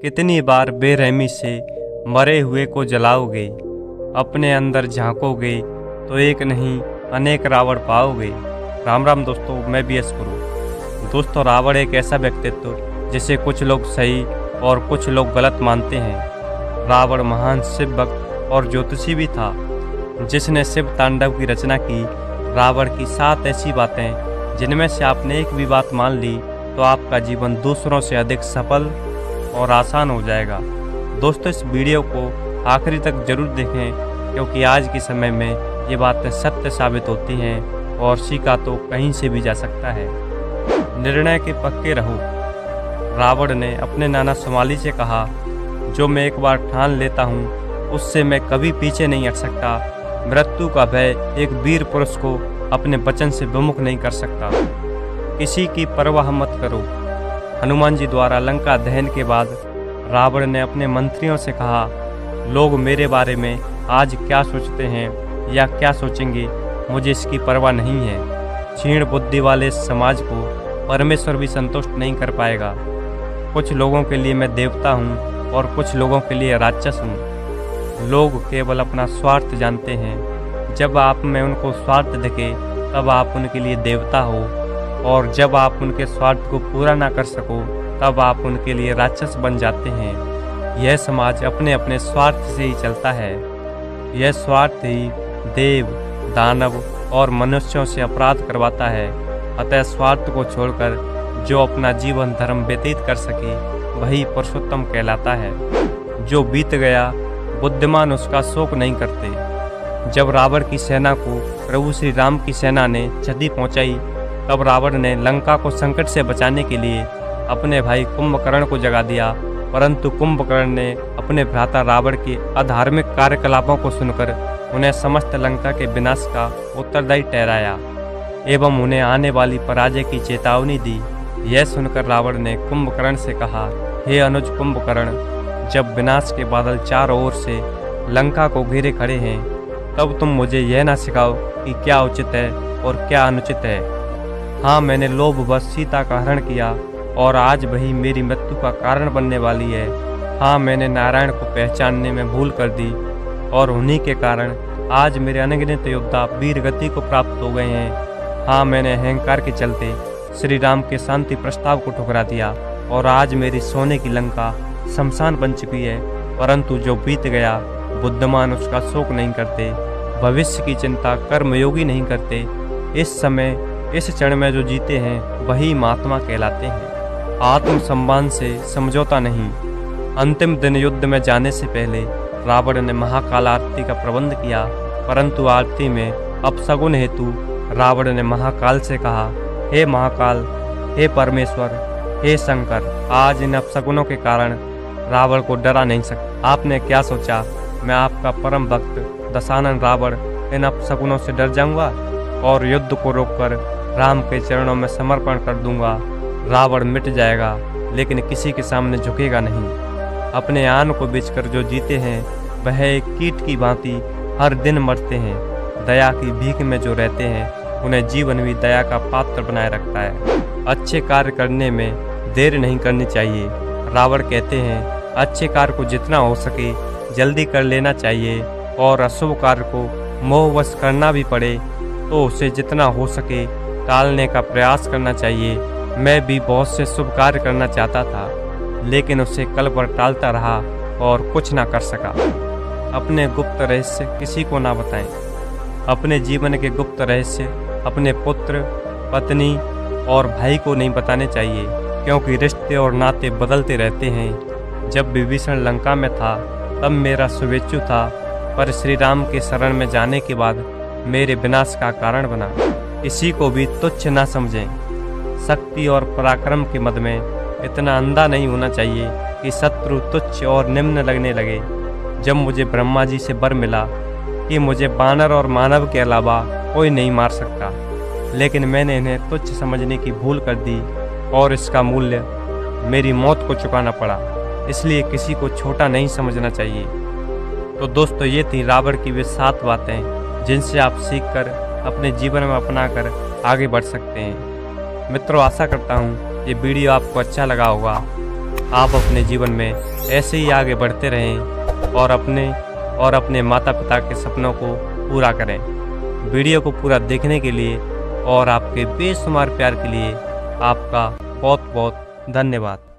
कितनी बार बेरहमी से मरे हुए को जलाओगे, अपने अंदर झांकोगे तो एक नहीं अनेक रावण पाओगे। राम राम दोस्तों, मैं भी गुरु। दोस्तों, रावण एक ऐसा व्यक्तित्व जिसे कुछ लोग सही और कुछ लोग गलत मानते हैं। रावण महान शिव भक्त और ज्योतिषी भी था, जिसने शिव तांडव की रचना की। रावण की 7 ऐसी बातें जिनमें से आपने एक भी बात मान ली तो आपका जीवन दूसरों से अधिक सफल और आसान हो जाएगा। दोस्तों, इस वीडियो को आखिरी तक जरूर देखें, क्योंकि आज के समय में ये बातें सत्य साबित होती हैं और सीखा तो कहीं से भी जा सकता है। निर्णय के पक्के रहो। रावण ने अपने नाना सुमाली से कहा, जो मैं एक बार ठान लेता हूँ उससे मैं कभी पीछे नहीं हट सकता। मृत्यु का भय एक वीर पुरुष को अपने वचन से विमुख नहीं कर सकता। किसी की परवाह मत करो। हनुमान जी द्वारा लंका दहन के बाद रावण ने अपने मंत्रियों से कहा, लोग मेरे बारे में आज क्या सोचते हैं या क्या सोचेंगे, मुझे इसकी परवाह नहीं है। क्षीण बुद्धि वाले समाज को परमेश्वर भी संतुष्ट नहीं कर पाएगा। कुछ लोगों के लिए मैं देवता हूँ और कुछ लोगों के लिए राक्षस हूँ। लोग केवल अपना स्वार्थ जानते हैं। जब आप में उनको स्वार्थ दिखे तब आप उनके लिए देवता हो, और जब आप उनके स्वार्थ को पूरा ना कर सको तब आप उनके लिए राक्षस बन जाते हैं। यह समाज अपने अपने स्वार्थ से ही चलता है। यह स्वार्थ ही देव, दानव और मनुष्यों से अपराध करवाता है। अतः स्वार्थ को छोड़कर जो अपना जीवन धर्म व्यतीत कर सके वही पुरुषोत्तम कहलाता है। जो बीत गया बुद्धिमान उसका शोक नहीं करते। जब रावण की सेना को प्रभु श्री राम की सेना ने क्षति पहुंचाई, तब रावण ने लंका को संकट से बचाने के लिए अपने भाई कुंभकर्ण को जगा दिया। परंतु कुंभकर्ण ने अपने भ्राता रावण के अधार्मिक कार्यकलापों को सुनकर उन्हें समस्त लंका के विनाश का उत्तरदायी ठहराया एवं उन्हें आने वाली पराजय की चेतावनी दी। यह सुनकर रावण ने कुंभकर्ण से कहा, हे अनुज कुंभकर्ण, जब विनाश के बादल चारों ओर से लंका को घेरे खड़े हैं, तब तुम मुझे यह ना सिखाओ कि क्या उचित है और क्या अनुचित है। हाँ, मैंने लोभवश सीता का हरण किया और आज वही मेरी मृत्यु का कारण बनने वाली है। हाँ, मैंने नारायण को पहचानने में भूल कर दी और उन्हीं के कारण आज मेरे अनगिनत योद्धा वीर गति को प्राप्त हो गए हैं। हाँ, मैंने अहंकार के चलते श्री राम के शांति प्रस्ताव को ठुकरा दिया और आज मेरी सोने की लंका शमशान बन चुकी है। परंतु जो बीत गया बुद्धिमान उसका शोक नहीं करते, भविष्य की चिंता कर्मयोगी नहीं करते। इस समय इस क्षण में जो जीते हैं वही महात्मा कहलाते हैं। आत्म सम्मान से समझौता नहीं। अंतिम दिन युद्ध में जाने से पहले रावण ने महाकाल आरती का प्रबंध किया, परंतु आरती में अपशगुन हेतु रावण ने महाकाल से कहा, हे महाकाल, हे परमेश्वर, हे शंकर, आज इन अपशगुनों के कारण रावण को डरा नहीं सकता। आपने क्या सोचा मैं आपका परम भक्त दशानन रावण इन अपशगुनों से डर जाऊंगा और युद्ध को रोककर राम के चरणों में समर्पण कर दूंगा। रावण मिट जाएगा लेकिन किसी के सामने झुकेगा नहीं। अपने आन को बेचकर जो जीते हैं वह एक कीट की भांति हर दिन मरते हैं। दया की भीख में जो रहते हैं उन्हें जीवन भी दया का पात्र बनाए रखता है। अच्छे कार्य करने में देर नहीं करनी चाहिए। रावण कहते हैं, अच्छे कार्य को जितना हो सके जल्दी कर लेना चाहिए और अशुभ कार्य को मोहवश करना भी पड़े तो उसे जितना हो सके टालने का प्रयास करना चाहिए। मैं भी बहुत से शुभ कार्य करना चाहता था, लेकिन उसे कल पर टालता रहा और कुछ ना कर सका। अपने गुप्त रहस्य किसी को ना बताएं। अपने जीवन के गुप्त रहस्य अपने पुत्र, पत्नी और भाई को नहीं बताने चाहिए, क्योंकि रिश्ते और नाते बदलते रहते हैं। जब विभीषण लंका में था तब मेरा शुभेच्छु था, पर श्री राम के शरण में जाने के बाद मेरे विनाश का कारण बना। किसी को भी तुच्छ ना समझें। शक्ति और पराक्रम के मद में इतना अंधा नहीं होना चाहिए कि शत्रु तुच्छ और निम्न लगने लगे। जब मुझे ब्रह्मा जी से वर मिला कि मुझे बानर और मानव के अलावा कोई नहीं मार सकता, लेकिन मैंने इन्हें तुच्छ समझने की भूल कर दी और इसका मूल्य मेरी मौत को चुकाना पड़ा। इसलिए किसी को छोटा नहीं समझना चाहिए। तो दोस्तों, ये थी रावण की वे 7 बातें जिनसे आप सीखकर अपने जीवन में अपनाकर आगे बढ़ सकते हैं। मित्रों, आशा करता हूँ ये वीडियो आपको अच्छा लगा होगा। आप अपने जीवन में ऐसे ही आगे बढ़ते रहें और अपने माता पिता के सपनों को पूरा करें। वीडियो को पूरा देखने के लिए और आपके बेशुमार प्यार के लिए आपका बहुत बहुत धन्यवाद।